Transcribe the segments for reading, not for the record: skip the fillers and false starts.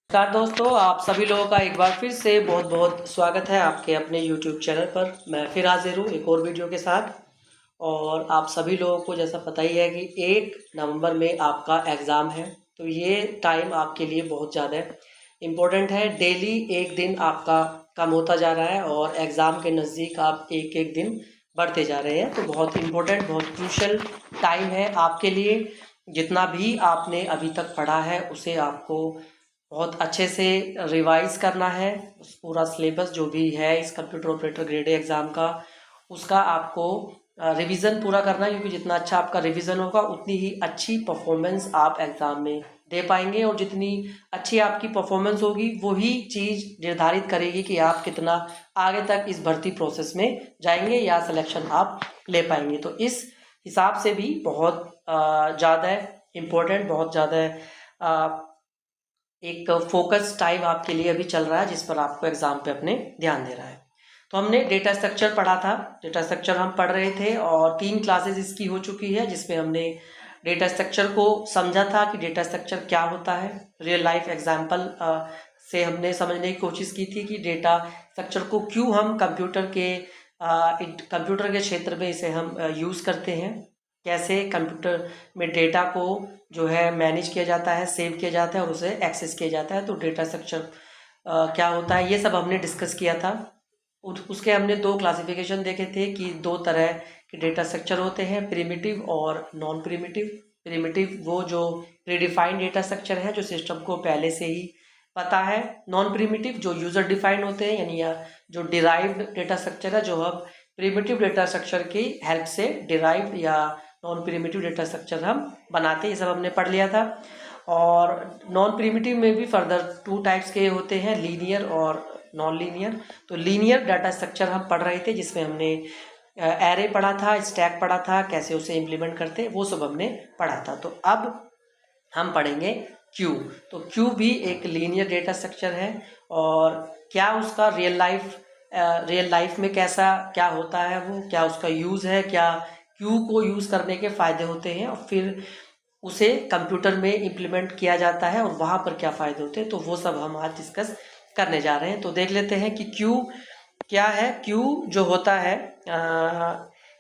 नमस्कार दोस्तों, आप सभी लोगों का एक बार फिर से बहुत बहुत स्वागत है आपके अपने YouTube चैनल पर। मैं फिर हाजिर हूँ एक और वीडियो के साथ। और आप सभी लोगों को जैसा पता ही है कि 1 नवंबर में आपका एग्ज़ाम है, तो ये टाइम आपके लिए बहुत ज़्यादा इम्पोर्टेंट है। डेली एक दिन आपका कम होता जा रहा है और एग्ज़ाम के नज़दीक आप एक एक दिन बढ़ते जा रहे हैं। तो बहुत इम्पोर्टेंट, बहुत क्रूशल टाइम है आपके लिए। जितना भी आपने अभी तक पढ़ा है उसे आपको बहुत अच्छे से रिवाइज करना है। उस पूरा सिलेबस जो भी है इस computer operator grade A exam का, उसका आपको रिवीजन पूरा करना है, क्योंकि जितना अच्छा आपका रिवीजन होगा उतनी ही अच्छी परफॉर्मेंस आप एग्ज़ाम में दे पाएंगे। और जितनी अच्छी आपकी परफॉर्मेंस होगी वही चीज़ निर्धारित करेगी कि आप कितना आगे तक इस भर्ती प्रोसेस में जाएंगे या सिलेक्शन आप ले पाएंगे। तो इस हिसाब से भी बहुत ज़्यादा इम्पोर्टेंट, बहुत ज़्यादा एक फोकस टाइम आपके लिए अभी चल रहा है, जिस पर आपको एग्जाम पे अपने ध्यान दे रहा है। तो हमने डेटा स्ट्रक्चर पढ़ा था, डेटा स्ट्रक्चर हम पढ़ रहे थे और 3 क्लासेस इसकी हो चुकी है, जिसमें हमने डेटा स्ट्रक्चर को समझा था कि डेटा स्ट्रक्चर क्या होता है। रियल लाइफ एग्जाम्पल से हमने समझने की कोशिश की थी कि डेटा स्ट्रक्चर को क्यों हम कंप्यूटर के क्षेत्र में इसे हम यूज़ करते हैं, कैसे कंप्यूटर में डेटा को जो है मैनेज किया जाता है, सेव किया जाता है और उसे एक्सेस किया जाता है। तो डेटा स्ट्रक्चर क्या होता है, ये सब हमने डिस्कस किया था। उसके हमने 2 क्लासिफिकेशन देखे थे कि 2 तरह के डेटा स्ट्रक्चर होते हैं, प्रिमिटिव और नॉन प्रिमिटिव। प्रिमिटिव वो जो प्रीडिफाइंड डेटा स्ट्रक्चर है, जो सिस्टम को पहले से ही पता है। नॉन प्रिमिटिव जो यूज़र डिफाइंड होते हैं, यानी या जो डिराइव्ड डेटा स्ट्रक्चर है, जो हम प्रिमिटिव डेटा स्ट्रक्चर की हेल्प से डिराइव्ड या नॉन प्रिमिटिव डेटा स्ट्रक्चर हम बनाते हैं। ये सब हमने पढ़ लिया था। और नॉन प्रिमिटिव में भी फर्दर 2 टाइप्स के होते हैं, लीनियर और नॉन लीनियर। तो लीनियर डाटा स्ट्रक्चर हम पढ़ रहे थे, जिसमें हमने एरे पढ़ा था, स्टैक पढ़ा था, कैसे उसे इम्प्लीमेंट करते हैं वो सब हमने पढ़ा था। तो अब हम पढ़ेंगे क्यू। तो क्यू भी एक लीनियर डेटा स्ट्रक्चर है और क्या उसका रियल लाइफ में कैसा क्या होता है, वो क्या उसका यूज़ है, क्या क्यू को यूज़ करने के फ़ायदे होते हैं और फिर उसे कंप्यूटर में इम्प्लीमेंट किया जाता है और वहाँ पर क्या फ़ायदे होते हैं, तो वो सब हम आज डिस्कस करने जा रहे हैं। तो देख लेते हैं कि क्यू क्या है। क्यू जो होता है,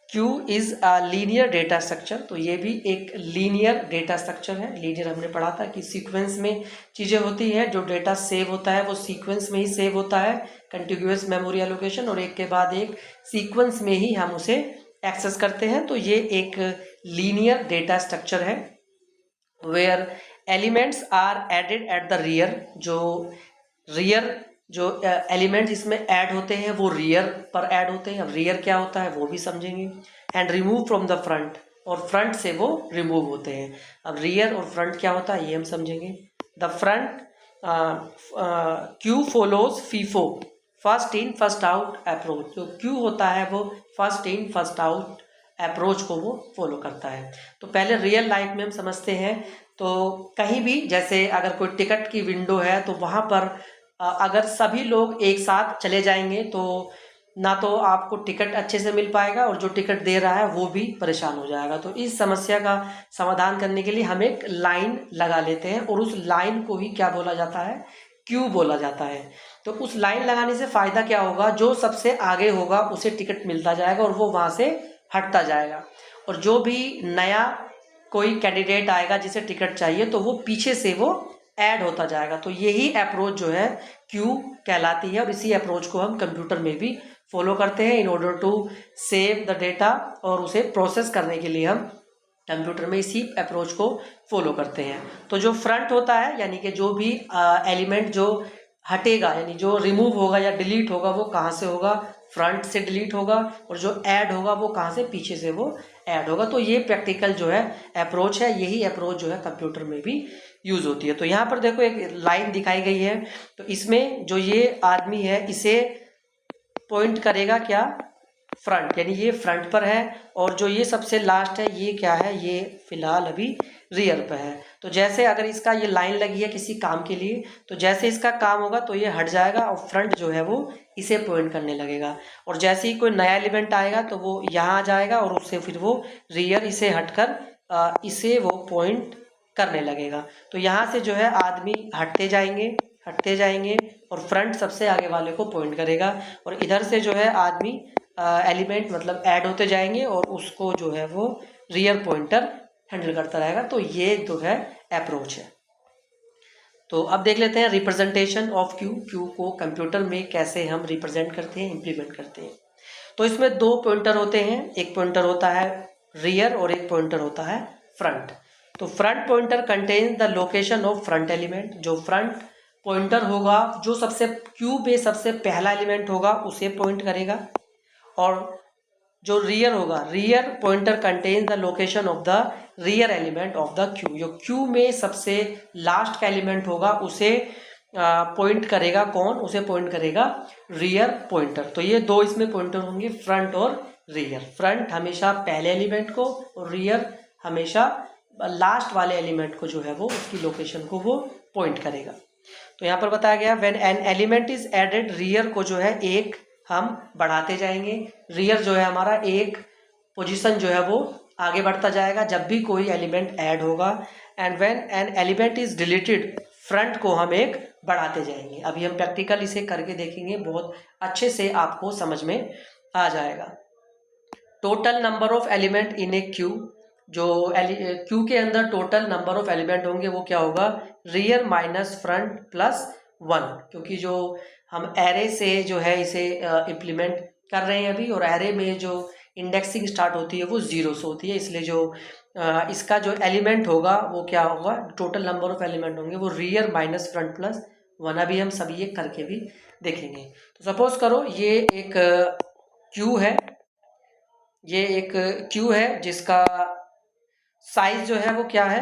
Q is a linear data structure. तो ये भी एक लीनियर डेटा स्ट्रक्चर है। लीनियर हमने पढ़ा था कि सीक्वेंस में चीज़ें होती हैं, जो डेटा सेव होता है वो सीक्वेंस में ही सेव होता है, कंटिन्यूअस मेमोरी एलोकेशन, और एक के बाद एक सीक्वेंस में ही हम उसे एक्सेस करते हैं। तो ये एक लीनियर डेटा स्ट्रक्चर है where elements are added at the rear. जो एलिमेंट्स इसमें ऐड होते हैं वो रियर पर ऐड होते हैं। अब रियर क्या होता है वो भी समझेंगे। And remove from the front, और फ्रंट से वो रिमूव होते हैं। अब रियर और फ्रंट क्या होता है ये हम समझेंगे। The front Q follows FIFO, first in first out approach. जो क्यू होता है वो first in first out approach को वो फॉलो करता है। तो पहले रियल लाइफ में हम समझते हैं, तो कहीं भी जैसे अगर कोई टिकट की विंडो है तो वहाँ पर अगर सभी लोग एक साथ चले जाएंगे तो ना तो आपको टिकट अच्छे से मिल पाएगा और जो टिकट दे रहा है वो भी परेशान हो जाएगा। तो इस समस्या का समाधान करने के लिए हम एक लाइन लगा लेते हैं और उस लाइन को ही क्या बोला जाता है, क्यू बोला जाता है। तो उस लाइन लगाने से फ़ायदा क्या होगा, जो सबसे आगे होगा उसे टिकट मिलता जाएगा और वो वहाँ से हटता जाएगा, और जो भी नया कोई कैंडिडेट आएगा जिसे टिकट चाहिए तो वो पीछे से वो ऐड होता जाएगा। तो यही अप्रोच जो है क्यू कहलाती है, और इसी अप्रोच को हम कंप्यूटर में भी फॉलो करते हैं in order to save the data, और उसे प्रोसेस करने के लिए हम कंप्यूटर में इसी अप्रोच को फॉलो करते हैं। तो जो फ्रंट होता है, यानी कि जो भी एलिमेंट जो हटेगा, यानी जो रिमूव होगा या डिलीट होगा, वो कहाँ से होगा, फ्रंट से डिलीट होगा, और जो ऐड होगा वो कहाँ से, पीछे से वो ऐड होगा। तो ये प्रैक्टिकल जो है अप्रोच है, यही अप्रोच जो है कंप्यूटर में भी यूज़ होती है। तो यहाँ पर देखो एक लाइन दिखाई गई है, तो इसमें जो ये आदमी है इसे पॉइंट करेगा क्या, फ्रंट, यानी ये फ्रंट पर है, और जो ये सबसे लास्ट है ये क्या है, ये फिलहाल अभी रियर पर है। तो जैसे अगर इसका ये लाइन लगी है किसी काम के लिए, तो जैसे इसका काम होगा तो ये हट जाएगा और फ्रंट जो है वो इसे पॉइंट करने लगेगा, और जैसे ही कोई नया एलिमेंट आएगा तो वो यहाँ आ जाएगा और उससे फिर वो रियर इसे हटकर इसे वो पॉइंट करने लगेगा। तो यहाँ से जो है आदमी हटते जाएंगे हटते जाएंगे और फ्रंट सबसे आगे वाले को पॉइंट करेगा, और इधर से जो है आदमी एलिमेंट मतलब ऐड होते जाएंगे और उसको जो है वो रियर पॉइंटर हैंडल करता रहेगा। तो ये जो है अप्रोच है। तो अब देख लेते हैं रिप्रेजेंटेशन ऑफ क्यू। क्यू को कंप्यूटर में कैसे हम रिप्रेजेंट करते हैं, इम्प्लीमेंट करते हैं। तो इसमें दो पॉइंटर होते हैं, एक पॉइंटर होता है रियर और एक पॉइंटर होता है फ्रंट। तो front pointer contains the location of front element. जो फ्रंट पॉइंटर होगा, जो सबसे क्यू में सबसे पहला एलिमेंट होगा उसे पॉइंट करेगा, और जो रियर होगा, rear pointer contains the location of the rear element of the Q. जो क्यू में सबसे लास्ट का एलिमेंट होगा उसे पॉइंट करेगा कौन, उसे पॉइंट करेगा रियर पॉइंटर। तो ये दो इसमें पॉइंटर होंगे, फ्रंट और रियर। फ्रंट हमेशा पहले एलिमेंट को और रियर हमेशा लास्ट वाले एलिमेंट को जो है वो उसकी लोकेशन को वो पॉइंट करेगा। तो यहाँ पर बताया गया when an element is added, rear को जो है एक हम बढ़ाते जाएंगे। रियर जो है हमारा एक पोजीशन जो है वो आगे बढ़ता जाएगा जब भी कोई एलिमेंट ऐड होगा। And when an element is deleted, front को हम एक बढ़ाते जाएंगे। अभी हम प्रैक्टिकल इसे करके देखेंगे, बहुत अच्छे से आपको समझ में आ जाएगा। Total number of element in A Q. जो क्यू के अंदर टोटल नंबर ऑफ एलिमेंट होंगे वो क्या होगा, रियर माइनस फ्रंट प्लस 1। क्योंकि जो हम एरे से जो है इसे इम्प्लीमेंट कर रहे हैं अभी, और एरे में जो इंडेक्सिंग स्टार्ट होती है वो 0 से होती है, इसलिए जो इसका जो एलिमेंट होगा वो क्या होगा, टोटल नंबर ऑफ एलिमेंट होंगे वो रियर माइनस फ्रंट प्लस 1। अभी हम सब ये करके भी देखेंगे। तो सपोज करो ये एक क्यू है, ये एक क्यू है जिसका साइज जो है वो क्या है,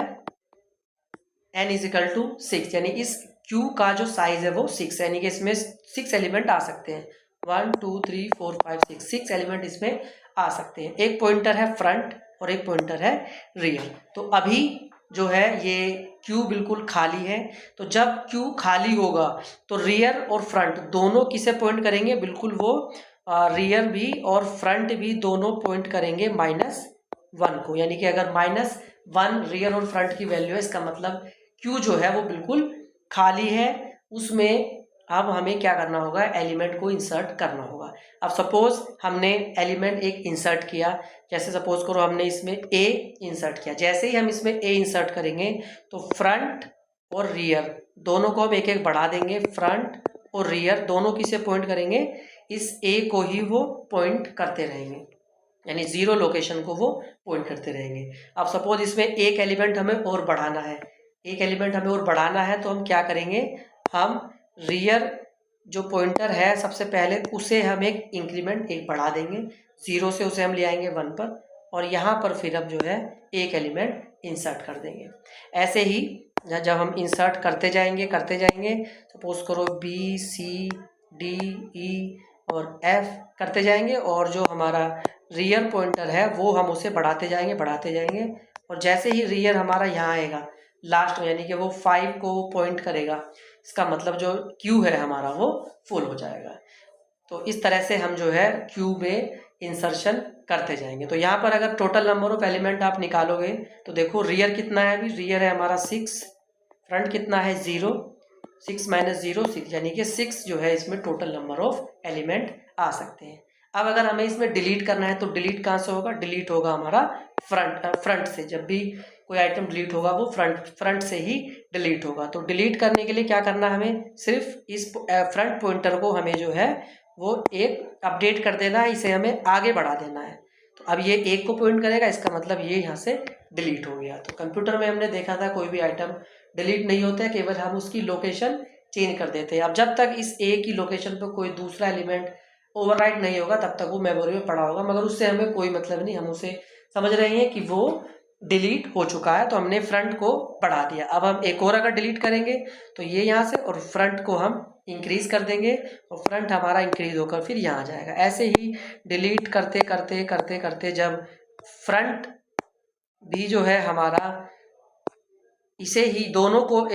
n इजिकल टू 6। यानी इस क्यू का जो साइज है वो 6, यानी कि इसमें 6 एलिमेंट आ सकते हैं। 1 2 3 4 5 6 एलिमेंट इसमें आ सकते हैं। एक पॉइंटर है फ्रंट और एक पॉइंटर है रियर। तो अभी जो है ये क्यू बिल्कुल खाली है। तो जब क्यू खाली होगा तो रियर और फ्रंट दोनों किसे पॉइंट करेंगे, बिल्कुल वो रियर भी और फ्रंट भी दोनों पॉइंट करेंगे -1 को। यानी कि अगर -1 रियर और फ्रंट की वैल्यू है, इसका मतलब क्यू जो है वो बिल्कुल खाली है। उसमें अब हमें क्या करना होगा, एलिमेंट को इंसर्ट करना होगा। अब सपोज हमने एलिमेंट एक इंसर्ट किया, जैसे सपोज करो हमने इसमें ए इंसर्ट किया। जैसे ही हम इसमें ए इंसर्ट करेंगे तो फ्रंट और रियर दोनों को हम एक एक बढ़ा देंगे। फ्रंट और रियर दोनों किसे पॉइंट करेंगे, इस ए को ही वो पॉइंट करते रहेंगे, यानी 0 लोकेशन को वो पॉइंट करते रहेंगे। अब सपोज इसमें एक एलिमेंट हमें और बढ़ाना है, एक एलिमेंट हमें और बढ़ाना है, तो हम क्या करेंगे, हम रियर जो पॉइंटर है सबसे पहले उसे हम एक इंक्रीमेंट एक बढ़ा देंगे, 0 से उसे हम ले आएंगे 1 पर, और यहाँ पर फिर अब जो है एक एलिमेंट इंसर्ट कर देंगे। ऐसे ही जब हम इंसर्ट करते जाएंगे, सपोज करो बी सी डी ई और एफ करते जाएंगे, और जो हमारा रियर पॉइंटर है वो हम उसे बढ़ाते जाएंगे, और जैसे ही रियर हमारा यहाँ आएगा लास्ट में, यानी कि वो 5 को पॉइंट करेगा, इसका मतलब जो क्यू है हमारा वो फुल हो जाएगा। तो इस तरह से हम जो है क्यू में इंसर्शन करते जाएंगे। तो यहाँ पर अगर टोटल नंबर ऑफ एलिमेंट आप निकालोगे तो देखो रियर कितना है, अभी रियर है हमारा 6, फ्रंट कितना है 0, 6 - 0 6, यानी कि 6 जो है इसमें टोटल नंबर ऑफ एलिमेंट आ सकते हैं। अब अगर हमें इसमें डिलीट करना है तो डिलीट कहाँ से होगा, डिलीट होगा हमारा फ्रंट से। जब भी कोई आइटम डिलीट होगा वो फ्रंट से ही डिलीट होगा। तो डिलीट करने के लिए क्या करना है, हमें सिर्फ इस फ्रंट पॉइंटर को हमें जो है वो एक अपडेट कर देना है, इसे हमें आगे बढ़ा देना है। तो अब ये 1 को पॉइंट करेगा, इसका मतलब ये यहाँ से डिलीट हो गया। तो कंप्यूटर में हमने देखा था कोई भी आइटम डिलीट नहीं होता है, केवल हम उसकी लोकेशन चेंज कर देते हैं। अब जब तक इस ए की लोकेशन पर कोई दूसरा एलिमेंट ओवरराइट नहीं होगा तब तक वो मेमोरी में पड़ा होगा, मगर उससे हमें कोई मतलब नहीं, हम उसे समझ रहे हैं कि वो डिलीट हो चुका है, तो हमने फ्रंट को बढ़ा दिया। अब हम एक और अगर डिलीट करेंगे तो ये यहाँ से, और फ्रंट को हम इंक्रीज कर देंगे, और फ्रंट हमारा इंक्रीज होकर फिर यहाँ जाएगा। ऐसे ही डिलीट करते करते जब फ्रंट भी जो है हमारा इसे ही दोनों को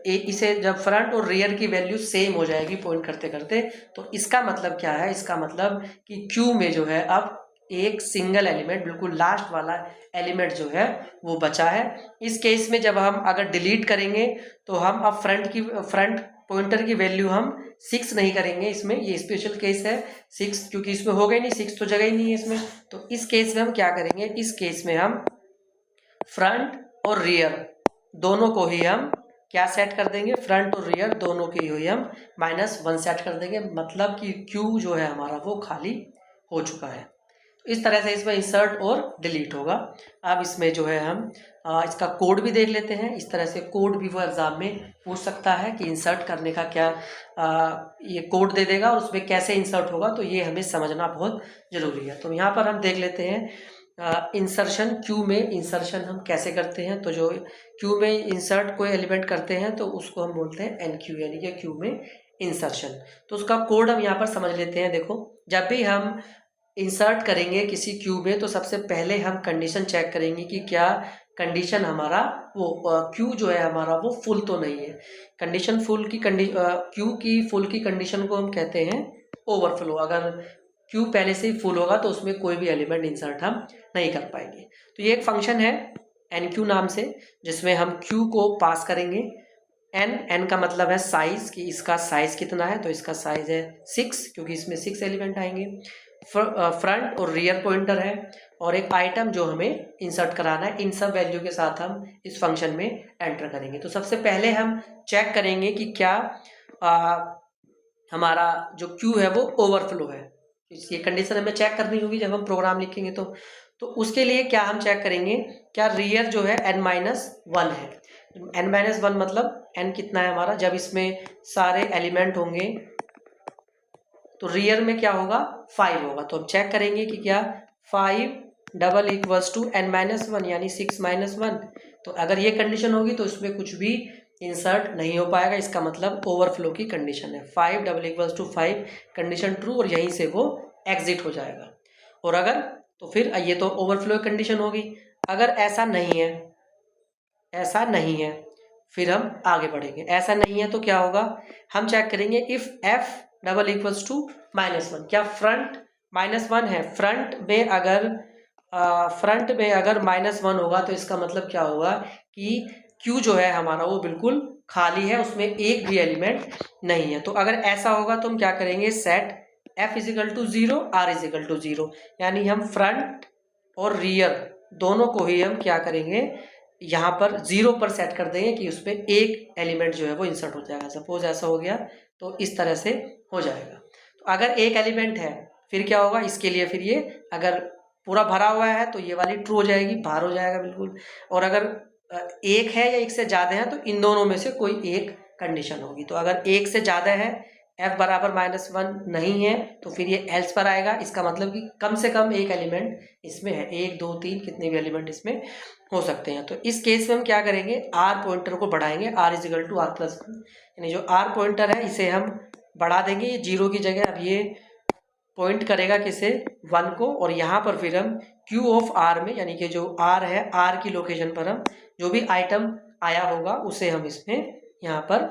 इसे जब फ्रंट और रियर की वैल्यू सेम हो जाएगी पॉइंट करते करते, तो इसका मतलब क्या है, इसका मतलब कि क्यू में जो है अब एक सिंगल एलिमेंट, बिल्कुल लास्ट वाला एलिमेंट जो है वो बचा है। इस केस में जब हम अगर डिलीट करेंगे तो हम अब फ्रंट पॉइंटर की वैल्यू हम 6 नहीं करेंगे इसमें, ये स्पेशल केस है 6, क्योंकि इसमें होगा ही नहीं, 6 तो जगह ही नहीं है इसमें। तो इस केस में हम क्या करेंगे, इस केस में हम फ्रंट और रियर दोनों को ही हम क्या सेट कर देंगे, फ्रंट और रियर दोनों की हुई हम -1 सेट कर देंगे, मतलब कि क्यू जो है हमारा वो खाली हो चुका है। तो इस तरह से इसमें इंसर्ट और डिलीट होगा। अब इसमें जो है हम इसका कोड भी देख लेते हैं। इस तरह से कोड भी वो एग्जाम में पूछ सकता है कि इंसर्ट करने का क्या ये कोड दे देगा और उसमें कैसे इंसर्ट होगा, तो ये हमें समझना बहुत ज़रूरी है। तो यहाँ पर हम देख लेते हैं इंसर्शन, क्यू में इंसर्शन हम कैसे करते हैं। तो जो क्यू में इंसर्ट कोई एलिमेंट करते हैं तो उसको हम बोलते हैं एन क्यू, यानी कि क्यू में इंसर्शन। तो उसका कोड हम यहाँ पर समझ लेते हैं। देखो, जब भी हम इंसर्ट करेंगे किसी क्यू में तो सबसे पहले हम कंडीशन चेक करेंगे कि क्या कंडीशन हमारा वो क्यू जो है हमारा वो फुल तो नहीं है। कंडीशन फुल की क्यू की फुल की कंडीशन को हम कहते हैं ओवरफ्लो। अगर क्यू पहले से ही फुल होगा तो उसमें कोई भी एलिमेंट इंसर्ट हम नहीं कर पाएंगे। तो ये एक फंक्शन है एन क्यू नाम से, जिसमें हम क्यू को पास करेंगे। एन का मतलब है साइज, कि इसका साइज कितना है, तो इसका साइज है 6, क्योंकि इसमें 6 एलिमेंट आएंगे। फ्रंट और रियर पॉइंटर है, और एक आइटम जो हमें इंसर्ट कराना है। इन सब वैल्यू के साथ हम इस फंक्शन में एंटर करेंगे। तो सबसे पहले हम चेक करेंगे कि क्या हमारा जो क्यू है वो ओवरफ्लो है। ये कंडीशन हमें चेक करनी होगी जब हम प्रोग्राम लिखेंगे। तो उसके लिए क्या हम चेक करेंगे, क्या रियर जो है n-1 है। n-1 मतलब n कितना है हमारा, जब इसमें सारे एलिमेंट होंगे तो रियर में क्या होगा, 5 होगा। तो हम चेक करेंगे कि क्या 5 डबल इक्वल्स टू n-1 यानी 6-1। तो अगर ये कंडीशन होगी तो इसमें कुछ भी इंसर्ट नहीं हो पाएगा, इसका मतलब ओवरफ्लो की कंडीशन है। 5 double equals to 5 condition true, और यहीं से वो एग्जिट हो जाएगा। और अगर तो फिर ये तो ओवरफ्लो कंडीशन होगी। अगर ऐसा नहीं है, ऐसा नहीं है, फिर हम आगे बढ़ेंगे। ऐसा नहीं है तो क्या होगा, हम चेक करेंगे if f double equals to -1, क्या फ्रंट -1 है। फ्रंट में अगर -1 होगा तो इसका मतलब क्या होगा कि क्यू जो है हमारा वो बिल्कुल खाली है, उसमें एक भी एलिमेंट नहीं है। तो अगर ऐसा होगा तो हम क्या करेंगे, set f is equal to 0 r is equal to 0, यानी हम फ्रंट और रियर दोनों को ही हम क्या करेंगे, यहाँ पर 0 पर सेट कर देंगे कि उसमें एक एलिमेंट जो है वो इंसर्ट हो जाएगा। सपोज ऐसा हो गया तो इस तरह से हो जाएगा। तो अगर एक एलिमेंट है फिर क्या होगा, इसके लिए फिर ये अगर पूरा भरा हुआ है तो ये वाली ट्रू हो जाएगी, बाहर हो जाएगा बिल्कुल। और अगर एक है या एक से ज़्यादा है तो इन दोनों में से कोई एक कंडीशन होगी। तो अगर एक से ज़्यादा है, f बराबर -1 नहीं है, तो फिर ये एल्स पर आएगा। इसका मतलब कि कम से कम एक एलिमेंट इसमें है, 1 2 3 कितने भी एलिमेंट इसमें हो सकते हैं। तो इस केस में हम क्या करेंगे, r पॉइंटर को बढ़ाएंगे, r इजिकल टू r+1, यानी जो r पॉइंटर है इसे हम बढ़ा देंगे। ये 0 की जगह अब ये पॉइंट करेगा किसे, 1 को। और यहाँ पर फिर हम Q ऑफ R में, यानी कि जो R है, R की लोकेशन पर हम जो भी आइटम आया होगा उसे हम इसमें यहाँ पर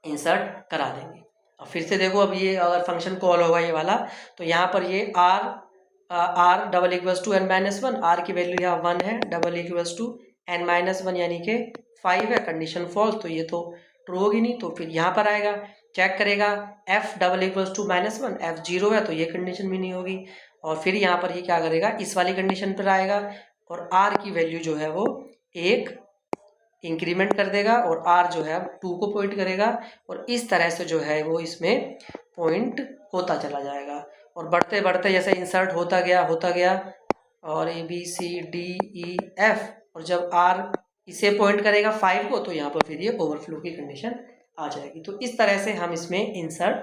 इंसर्ट करा देंगे। अब फिर से देखो, अब ये अगर फंक्शन कॉल होगा ये वाला, तो यहाँ पर ये R double equals to n-1, R की वैल्यू यहाँ 1 है, डबल इक्वल्स टू n-1 यानी कि 5 है, कंडीशन फॉल्स, तो ये तो ट्रू होगी नहीं। तो फिर यहाँ पर आएगा, चेक करेगा f double equals to -1, f 0 है तो ये कंडीशन भी नहीं होगी। और फिर यहाँ पर ये क्या करेगा, इस वाली कंडीशन पर आएगा और r की वैल्यू जो है वो 1 इंक्रीमेंट कर देगा, और r जो है 2 को पॉइंट करेगा, और इस तरह से जो है वो इसमें पॉइंट होता चला जाएगा। और बढ़ते बढ़ते जैसे इंसर्ट होता गया और ABCDEF, और जब r इसे पॉइंट करेगा 5 को तो यहाँ पर फिर ये ओवरफ्लो की कंडीशन आ जाएगी। तो इस तरह से हम इसमें इंसर्ट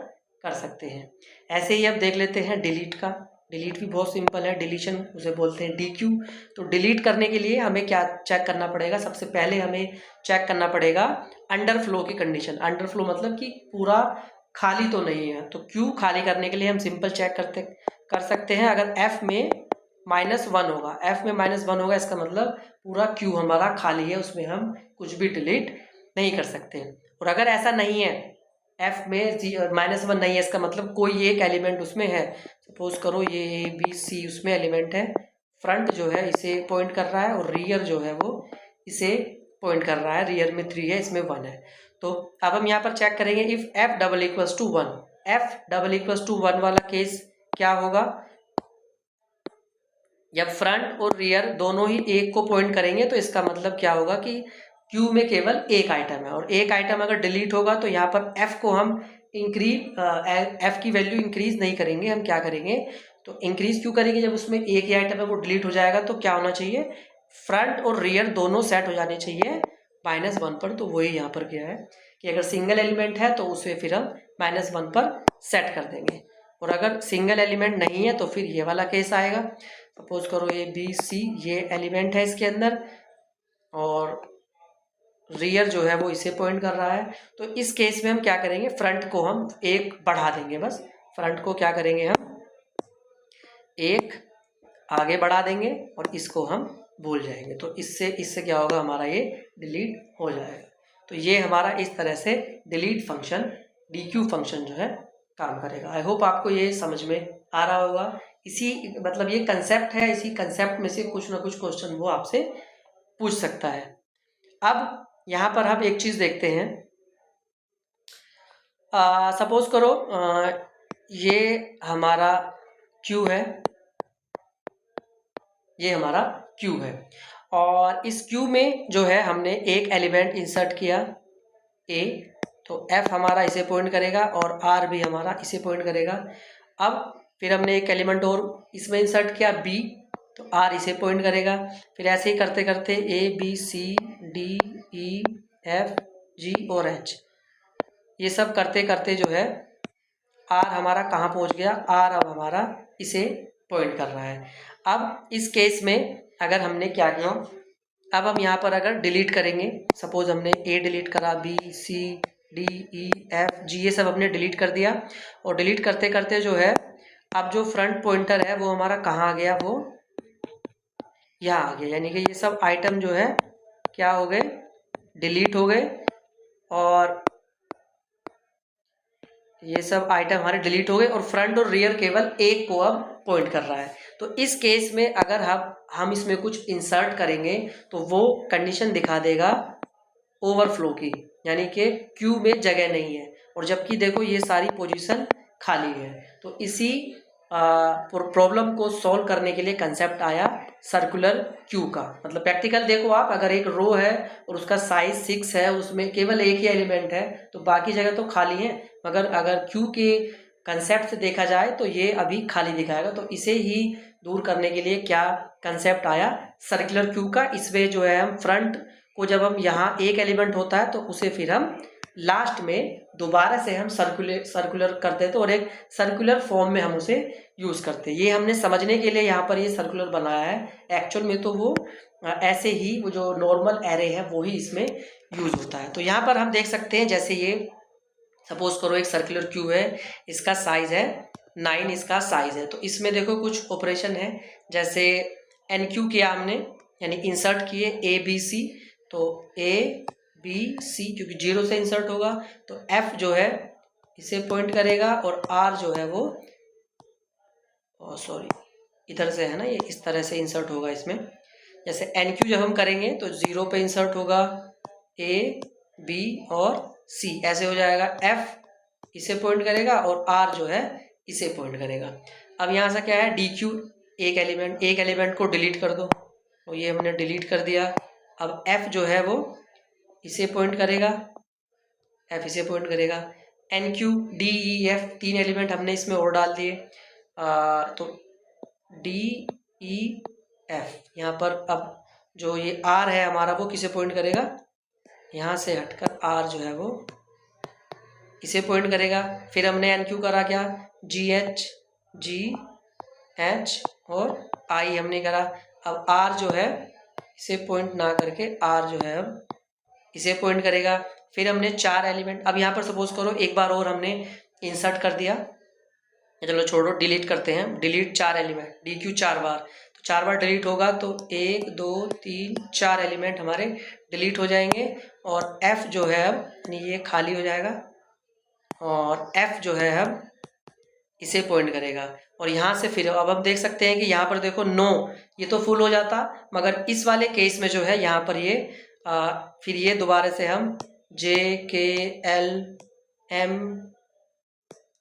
कर सकते हैं। ऐसे ही अब देख लेते हैं डिलीट का। डिलीट भी बहुत सिंपल है, डिलीशन उसे बोलते हैं DQ। तो डिलीट करने के लिए हमें क्या चेक करना पड़ेगा, सबसे पहले हमें चेक करना पड़ेगा अंडरफ्लो की कंडीशन। अंडरफ्लो मतलब कि पूरा खाली तो नहीं है। तो Q खाली करने के लिए हम सिंपल चेक कर सकते हैं, अगर F में -1 होगा, F में -1 होगा, इसका मतलब पूरा Q हमारा खाली है, उसमें हम कुछ भी डिलीट नहीं कर सकते। और अगर ऐसा नहीं है, F में -1 नहीं है, इसका मतलब कोई एक एलिमेंट उसमें है। सपोज करो ये ABC उसमें एलिमेंट है, फ्रंट जो है इसे पॉइंट कर रहा है और रियर जो है वो इसे पॉइंट कर रहा है, रियर में 3 है, इसमें 1 है। तो अब हम यहाँ पर चेक करेंगे if f double equals to 1, f double equals to 1 वाला केस क्या होगा, जब फ्रंट और रियर दोनों ही एक को पॉइंट करेंगे तो इसका मतलब क्या होगा कि क्यू में केवल एक आइटम है, और एक आइटम अगर डिलीट होगा तो यहाँ पर f को हम f की वैल्यू इंक्रीज नहीं करेंगे, हम क्या करेंगे, तो इंक्रीज क्यों करेंगे, जब उसमें एक ही आइटम है वो डिलीट हो जाएगा तो क्या होना चाहिए, फ्रंट और रियर दोनों सेट हो जाने चाहिए -1 पर। तो वही यहाँ पर क्या है कि अगर सिंगल एलिमेंट है तो उसे फिर हम -1 पर सेट कर देंगे, और अगर सिंगल एलिमेंट नहीं है तो फिर ये वाला केस आएगा। सपोज करो ए बी सी ये एलिमेंट है इसके अंदर, और रियर जो है वो इसे पॉइंट कर रहा है, तो इस केस में हम क्या करेंगे, फ्रंट को हम एक बढ़ा देंगे, बस फ्रंट को क्या करेंगे हम एक आगे बढ़ा देंगे और इसको हम भूल जाएंगे, तो इससे क्या होगा, हमारा ये डिलीट हो जाएगा। तो ये हमारा इस तरह से डिलीट फंक्शन, DQ फंक्शन जो है काम करेगा। आई होप आपको ये समझ में आ रहा होगा। इसी मतलब ये कंसेप्ट है, इसी कंसेप्ट में से कुछ ना कुछ क्वेश्चन वो आपसे पूछ सकता है। अब यहाँ पर हम एक चीज़ देखते हैं, सपोज करो ये हमारा Q है, ये हमारा Q है, और इस Q में जो है हमने एक एलिमेंट इंसर्ट किया A, तो F हमारा इसे पॉइंट करेगा और R भी हमारा इसे पॉइंट करेगा। अब फिर हमने एक एलिमेंट और इसमें इंसर्ट किया B, तो R इसे पॉइंट करेगा। फिर ऐसे ही करते करते A B C D E F G और H, ये सब करते करते जो है R हमारा कहाँ पहुँच गया, R अब हमारा इसे पॉइंट कर रहा है। अब इस केस में अगर हमने क्या किया, अब हम यहाँ पर अगर डिलीट करेंगे, सपोज हमने A डिलीट करा, B C D E F G ये सब हमने डिलीट कर दिया, और डिलीट करते करते जो है अब जो फ्रंट पॉइंटर है वो हमारा कहाँ आ गया, वो यहाँ आ गया, यानी कि ये सब आइटम जो है क्या हो गए, डिलीट हो गए, और ये सब आइटम हमारे डिलीट हो गए, और फ्रंट और रियर केवल एक को अब पॉइंट कर रहा है। तो इस केस में अगर हम इसमें कुछ इंसर्ट करेंगे तो वो कंडीशन दिखा देगा ओवरफ्लो की, यानी कि क्यू में जगह नहीं है, और जबकि देखो ये सारी पोजीशन खाली है। तो इसी प्रॉब्लम को सॉल्व करने के लिए कंसेप्ट आया सर्कुलर क्यू का। मतलब प्रैक्टिकल देखो आप, अगर एक रो है और उसका साइज 6 है, उसमें केवल एक ही एलिमेंट है तो बाकी जगह तो खाली है, मगर अगर क्यू के कंसेप्ट से देखा जाए तो ये अभी खाली दिखाएगा। तो इसे ही दूर करने के लिए क्या कंसेप्ट आया, सर्कुलर क्यू का। इसमें जो है हम फ्रंट को जब हम यहाँ एक एलिमेंट होता है तो उसे फिर हम लास्ट में दोबारा से हम सर्कुलर करते हैं, तो और एक सर्कुलर फॉर्म में हम उसे यूज करते हैं। ये हमने समझने के लिए यहाँ पर ये सर्कुलर बनाया है, एक्चुअल में तो वो ऐसे ही वो जो नॉर्मल एरे है वो ही इसमें यूज होता है। तो यहाँ पर हम देख सकते हैं, जैसे ये सपोज करो एक सर्कुलर क्यू है, इसका साइज है 9, इसका साइज है, तो इसमें देखो कुछ ऑपरेशन है, जैसे NQ किया हमने, यानी इंसर्ट किए ABC, तो ABC क्योंकि 0 से इंसर्ट होगा तो F जो है इसे पॉइंट करेगा, और R जो है वो सॉरी इधर से है ना, ये इस तरह से इंसर्ट होगा इसमें। जैसे NQ जब हम करेंगे तो 0 पे इंसर्ट होगा A B और C, ऐसे हो जाएगा। F इसे पॉइंट करेगा और R जो है इसे पॉइंट करेगा। अब यहाँ से क्या है, DQ एक एलिमेंट को डिलीट कर दो, तो ये हमने डिलीट कर दिया। अब F जो है वो इसे पॉइंट करेगा, F इसे पॉइंट करेगा। NQ D E F 3 element हमने इसमें और डाल दिए, तो D E F यहाँ पर अब जो ये R है हमारा वो किसे पॉइंट करेगा, यहाँ से हटकर R जो है वो इसे पॉइंट करेगा। फिर हमने NQ करा क्या, G H G H और I हमने करा। अब R जो है इसे पॉइंट ना करके R जो है अब इसे पॉइंट करेगा। फिर हमने 4 एलिमेंट, अब यहाँ पर सपोज करो एक बार और हमने इंसर्ट कर दिया, चलो छोड़ो डिलीट करते हैं, डिलीट 4 एलिमेंट, DQ 4 बार, तो 4 बार डिलीट होगा तो 1 2 3 4 एलिमेंट हमारे डिलीट हो जाएंगे, और F जो है अब ये खाली हो जाएगा, और F जो है अब इसे पॉइंट करेगा। और यहाँ से फिर अब हम देख सकते हैं कि यहाँ पर देखो 9 ये तो फुल हो जाता, मगर इस वाले केस में जो है यहाँ पर ये फिर ये दोबारा से हम J K L M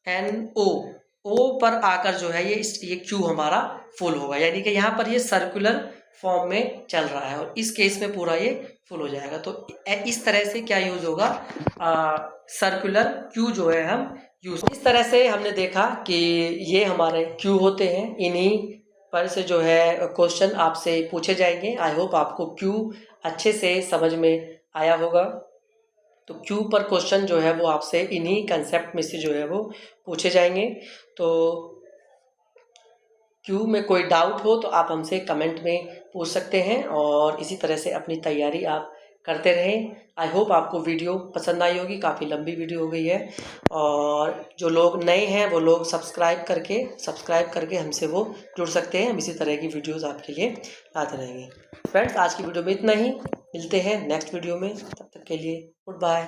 N O पर आकर जो है ये Q हमारा फुल होगा, यानी कि यहाँ पर ये सर्कुलर फॉर्म में चल रहा है और इस केस में पूरा ये फुल हो जाएगा। तो इस तरह से क्या यूज होगा, सर्कुलर Q जो है हम यूज। इस तरह से हमने देखा कि ये हमारे Q होते हैं, इन्हीं पर से जो है क्वेश्चन आपसे पूछे जाएंगे। आई होप आपको Q अच्छे से समझ में आया होगा। तो Q पर क्वेश्चन जो है वो आपसे इन्हीं कंसेप्ट में से जो है वो पूछे जाएंगे। तो Q में कोई डाउट हो तो आप हमसे कमेंट में पूछ सकते हैं और इसी तरह से अपनी तैयारी आप करते रहें। आई होप आपको वीडियो पसंद आई होगी, काफ़ी लंबी वीडियो हो गई है और जो लोग नए हैं वो लोग सब्सक्राइब करके हमसे वो जुड़ सकते हैं। हम इसी तरह की वीडियोस आपके लिए लाते रहेंगे। फ्रेंड्स, आज की वीडियो में इतना ही, मिलते हैं नेक्स्ट वीडियो में, तब तक के लिए गुड बाय।